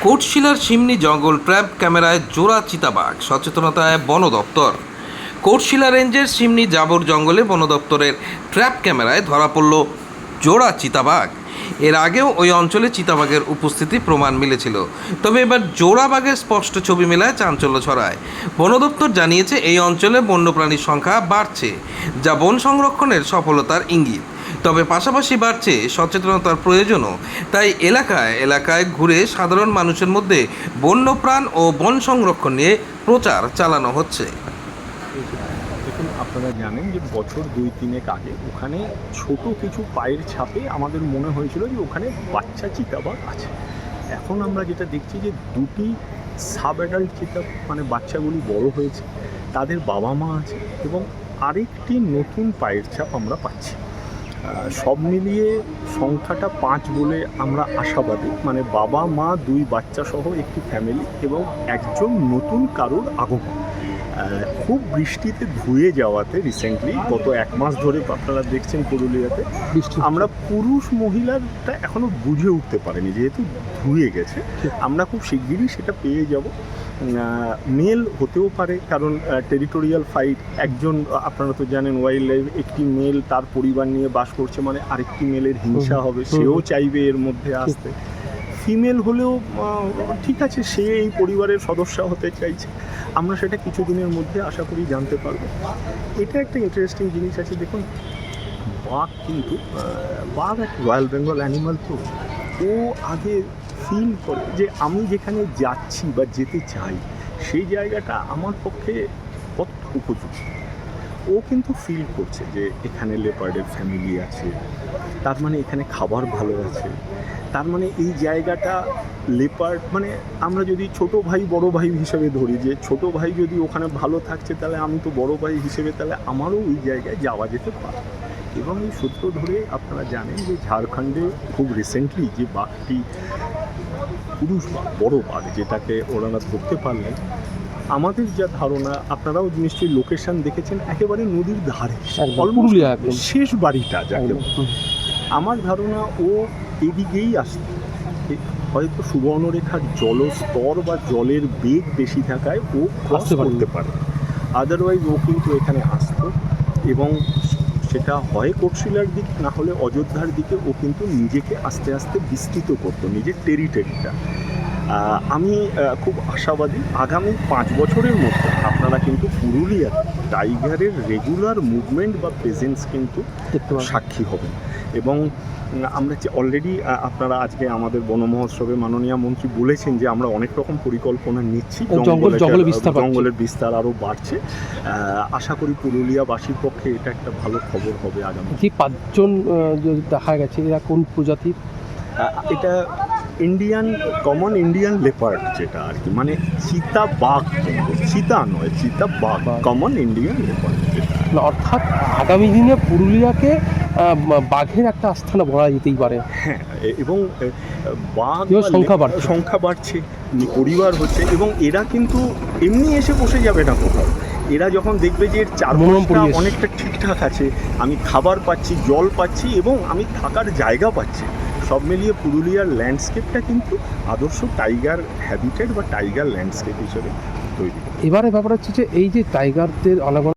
কোটশিলার সিমনি জঙ্গল ট্র্যাপ ক্যামেরায় জোড়া চিতাবাঘ, সচেতনতায় বন দপ্তর। কোটশিলা রেঞ্জের সিমনি জাবর জঙ্গলে বন দপ্তরের ট্র্যাপ ক্যামেরায় ধরা পড়ল জোড়া চিতাবাঘ। এর আগেও ওই অঞ্চলে চিতাবাঘের উপস্থিতি প্রমাণ মিলেছিল, তবে এবার জোড়া বাঘের স্পষ্ট ছবি মেলায় চাঞ্চল্য ছড়ায়। বন দপ্তর জানিয়েছে এই অঞ্চলে বন্যপ্রাণীর সংখ্যা বাড়ছে, যা বন সংরক্ষণের সফলতার ইঙ্গিত। তবে পাশাপাশি বাড়ছে সচেতনতার প্রয়োজনও। তাই এলাকায় এলাকায় ঘুরে সাধারণ মানুষের মধ্যে বন্যপ্রাণ ও বন সংরক্ষণ নিয়ে প্রচার চালানো হচ্ছে। দেখুন, আপনারা জানেন যে বছর 2-3 আগে ওখানে ছোট কিছু পায়ের ছাপে আমাদের মনে হয়েছিল যে ওখানে বাচ্চা চিতাবাঘ আছে। এখন আমরা যেটা দেখছি যে দুটি সাব অ্যাডাল্ট চিতা, মানে বাচ্চাগুলি বড় হয়েছে, তাদের বাবা মা আছে এবং আরেকটি নতুন পায়ের ছাপ আমরা পাচ্ছি। সব মিলিয়ে সংখ্যাটা 5 বলে আমরা আশাবাদী, মানে বাবা মা 2 বাচ্চা সহ একটি ফ্যামিলি এবং একজন নতুন কারোর আগমন। খুব বৃষ্টিতে ধুয়ে যাওয়াতে রিসেন্টলি গত 1 মাস ধরে আপনারা দেখছেন পুরুলিয়াতে আমরা পুরুষ মহিলারটা এখনও বুঝে উঠতে পারিনি, যেহেতু ধুয়ে গেছে। আমরা খুব শিগগিরই সেটা পেয়ে যাব। মেল হতেও পারে, কারণ টেরিটোরিয়াল ফাইট, একজন আপনারা তো জানেন ওয়াইল্ড লাইফ, একটি মেল তার পরিবার নিয়ে বাস করছে, মানে আরেকটি মেলের হিংসা হবে, সেও চাইবে এর মধ্যে আসতে। ফিমেল হলেও ঠিক আছে, সে এই পরিবারের সদস্য হতে চাইছে। আমরা সেটা কিছুদিনের মধ্যে আশা করি জানতে পারবো। এটা একটা ইন্টারেস্টিং জিনিস আছে। দেখুন, বাঘ কিন্তু বাঘ একটা রয়্যাল বেঙ্গল অ্যানিমাল, তো ও আগে ফিল করে যে আমি যেখানে যাচ্ছি বা যেতে চাই সেই জায়গাটা আমার পক্ষে কত উপযুক্ত। ও কিন্তু ফিল করছে যে এখানে লেপার্ডের ফ্যামিলি আছে, তার মানে এখানে খাবার ভালো আছে, তার মানে এই জায়গাটা লেপার্ড, মানে আমরা যদি ছোট ভাই বড় ভাই হিসেবে ধরি, যে ছোট ভাই যদি ওখানে ভালো থাকছে তাহলে আমি তো বড় ভাই হিসেবে, তাহলে আমারও ওই জায়গায় যাওয়া যেতে পারে। এবং এই সূত্র ধরে আপনারা জানেন যে ঝাড়খণ্ডে খুব রিসেন্টলি যে বাঘটি, পুরুষ বাঘ, বড় বাঘ, যেটাকে ওনারা ধরতে পারলেন, আমাদের যা ধারণা, আপনারাও নিশ্চয়ই লোকেশন দেখেছেন, একেবারে নদীর ধারে, শেষ বাড়িটা যাকে, আমার ধারণা ও এদিকেই আসতো। হয়তো সুবর্ণরেখার জলস্তর বা জলের বেগ বেশি থাকায় ও ক্রস করতে পারে, আদারওয়াইজ ও কিন্তু এখানে আসতো এবং সেটা হয় কোটশিলার দিক, না হলে অযোধ্যার দিকে ও কিন্তু নিজেকে আস্তে আস্তে বিস্তৃত করতো, নিজের টেরিটরিটা। আমি খুব আশাবাদী আগামী 5 বছরের মধ্যে আপনারা কিন্তু পুরুলিয়ার টাইগারের রেগুলার মুভমেন্ট বা প্রেজেন্স কিন্তু সাক্ষী হবেন। এবং আমরা যে অলরেডি আপনারা আজকে আমাদের বন মহোৎসবে মাননীয় মন্ত্রী বলেছেন যে আমরা অনেক রকম পরিকল্পনা নিচ্ছি, জঙ্গলের বিস্তার আরও বাড়ছে। আশা করি পুরুলিয়াবাসীর পক্ষে এটা একটা ভালো খবর হবে আগামী। যে 5 জন দেখা গেছে, এরা কোন প্রজাতির? এটা ইন্ডিয়ান কমন ইন্ডিয়ান লেপার্ড, যেটা আর কি, মানে চিতা বাঘ, চিতা নয়, চিতা বাঘ, কমন ইন্ডিয়ান লেপার্ড। অর্থাৎ আগামী দিনে পুরুলিয়াকে বাঘের একটা আস্থানা বলা যেতেই পারে। হ্যাঁ, এবং বাঘ সংখ্যা বাড়ছে, পরিবার হচ্ছে, এবং এরা কিন্তু এমনি এসে বসে যাবে না কোথাও। এরা যখন দেখবে যে এর চারপাশটা অনেকটা ঠিকঠাক আছে, আমি খাবার পাচ্ছি, জল পাচ্ছি এবং আমি থাকার জায়গা পাচ্ছি, সব মিলিয়ে পুরুলিয়ার ল্যান্ডস্কেপটা কিন্তু আদর্শ টাইগার হ্যাবিটেট বা টাইগার ল্যান্ডস্কেপ হিসেবে তৈরি। এবারে ব্যাপার হচ্ছে যে এই যে টাইগারদের অনাগত